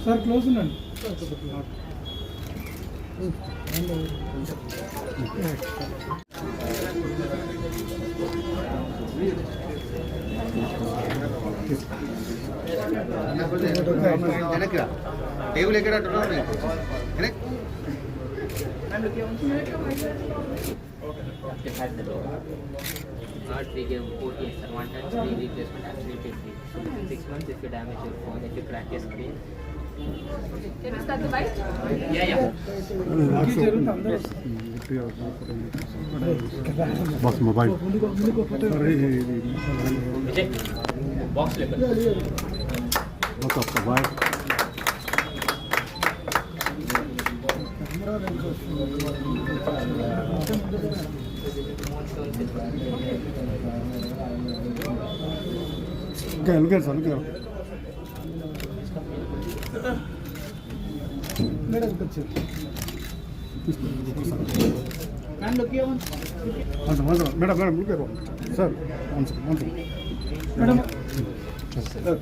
Sir close ఉండండి. Table ఎక్కడ we give 4 years and one time free replacement absolutely free. So within 6 months, if you damage your phone, if you crack your screen. Can we start the bite? Yeah. Box mobile. Vijay, box level. Box of mobile. Look at sir, look at. Madam, look at. And look here. Madam, look at one. Sir, one second. Madam. Sir.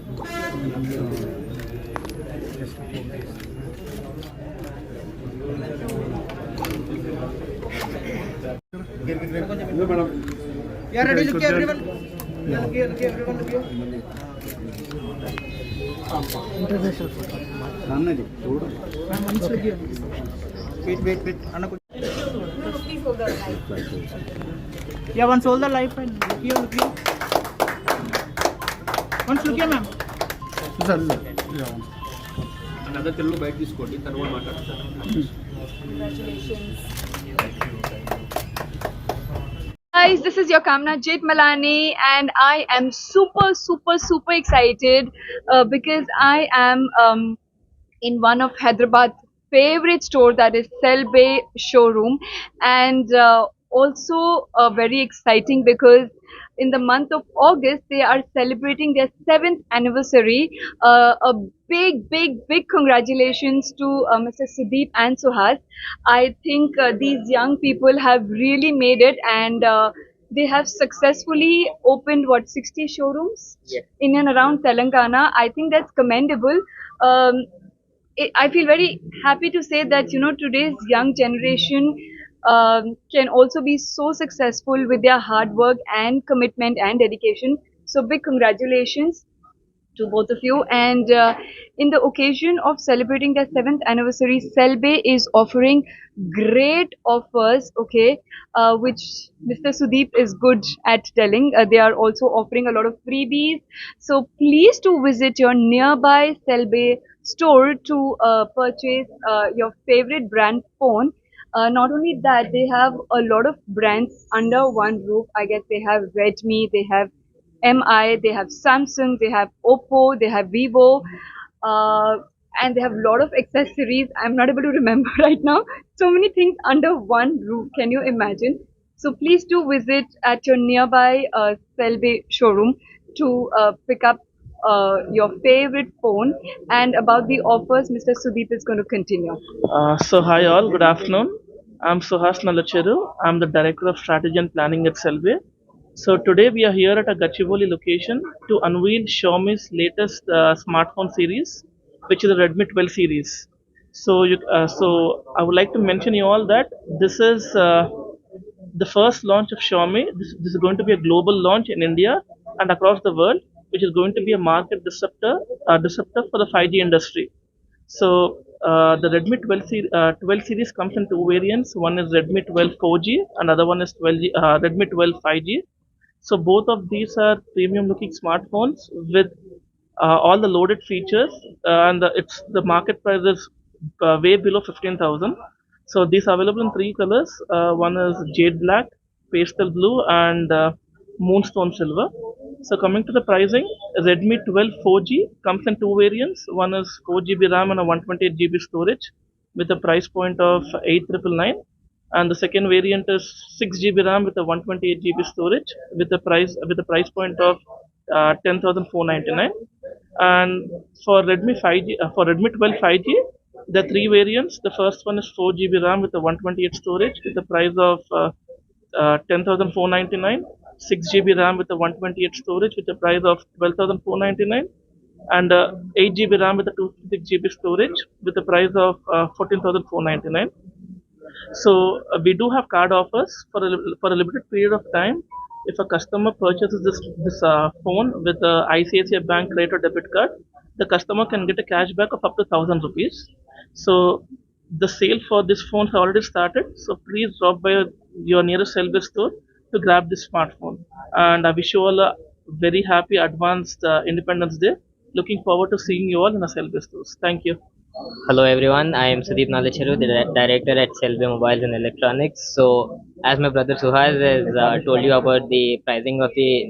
Madam. Yeah, ready? Look here, everyone. Look here, everyone. Look here. International photo. Kamna ji, छोड़. Ma'am, once look here. Wait. Anna, Please hold the light. Yeah, once hold the light and look here, look here. Once look here, ma'am. Sir. Yeah. another tellu bite తీసుకోండి తర్వాత మాట్లాడతాను. Congratulations. Guys, this is your Kamna Jethmalani and I am super excited because I am in one of Hyderabad's favorite store, that is Selbe showroom, and also very exciting because in the month of August they are celebrating their 7th anniversary. A big congratulations to Mr. Sudeep and Suhas. I think these young people have really made it, and they have successfully opened 60 showrooms in and around Telangana. I think that's commendable. I feel very happy to say that today's young generation can also be so successful with their hard work and commitment and dedication. So big congratulations to both of you. And in the occasion of celebrating their 7th anniversary, Selbe is offering great offers, which Mr. Sudeep is good at telling. They are also offering a lot of freebies. So please do visit your nearby Selbe store to purchase your favorite brand phone. Not only that, they have a lot of brands under one roof. I guess they have Redmi, they have MI, they have Samsung, they have Oppo, they have Vivo, and they have a lot of accessories. I'm not able to remember right now. So many things under one roof. Can you imagine? So please do visit at your nearby Selbe showroom to pick up your favorite phone. And about the offers, Mr. Sudeep is going to continue. So hi all, good afternoon. I'm Suhas Nalacheru. I'm the Director of Strategy and Planning at Selve. So today we are here at a Gachibowli location to unveil Xiaomi's latest smartphone series, which is the Redmi 12 series. So I would like to mention you all that this is the first launch of Xiaomi. This is going to be a global launch in India and across the world, which is going to be a market disruptor for the 5G industry. So the Redmi 12 series comes in 2 variants. One is Redmi 12 4G, another one is Redmi 12 5G. So both of these are premium looking smartphones with all the loaded features, and the market price is way below 15,000. So these are available in 3 colors. One is jade black, pastel blue, and moonstone silver. So coming to the pricing, Redmi 12 4G comes in 2 variants. One is 4GB RAM and a 128GB storage with a price point of 8,999, and the second variant is 6GB RAM with a 128GB storage with a price point of 10,499. And for Redmi 12 5G, there are 3 variants. The first one is 4GB RAM with a 128 storage with a price of 10,499. 6 GB RAM with a 128 storage with a price of 12,499, and 8 GB RAM with a 256 GB storage with a price of 14,499. So we do have card offers for a limited period of time. If a customer purchases this phone with the ICICI Bank credit or debit card, the customer can get a cashback of up to 1,000 rupees. So the sale for this phone has already started. So please drop by your nearest Selby store to grab this smartphone. And I wish you all a very happy advanced Independence Day. Looking forward to seeing you all in the Selby stores. Thank you. Hello everyone, I am Sudeep Nalacheru, the director at Selvi Mobiles and Electronics. So, as my brother Suhas has told you about the pricing of the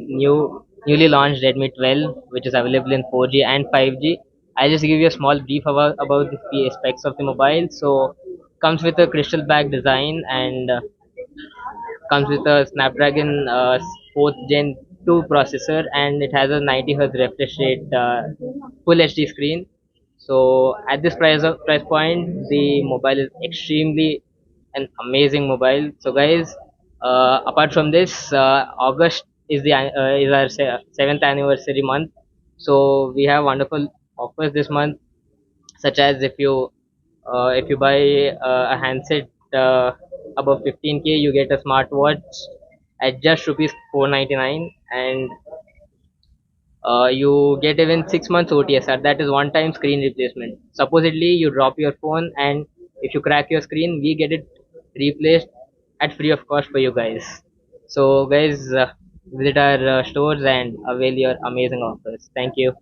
newly launched Redmi 12, which is available in 4G and 5G, I'll just give you a small brief about the specs of the mobile. So, comes with a crystal black design and comes with a Snapdragon 4th Gen 2 processor, and it has a 90 Hz refresh rate, Full HD screen. So at this price point, the mobile is extremely an amazing mobile. So guys, apart from this, August is our seventh anniversary month. So we have wonderful offers this month, such as if you buy a handset above 15K, you get a smartwatch at just rupees 499, and you get even 6 months OTSR. That is one time screen replacement. Supposedly you drop your phone, and if you crack your screen, we get it replaced at free of cost for you guys. So guys, visit our stores and avail your amazing offers. Thank you.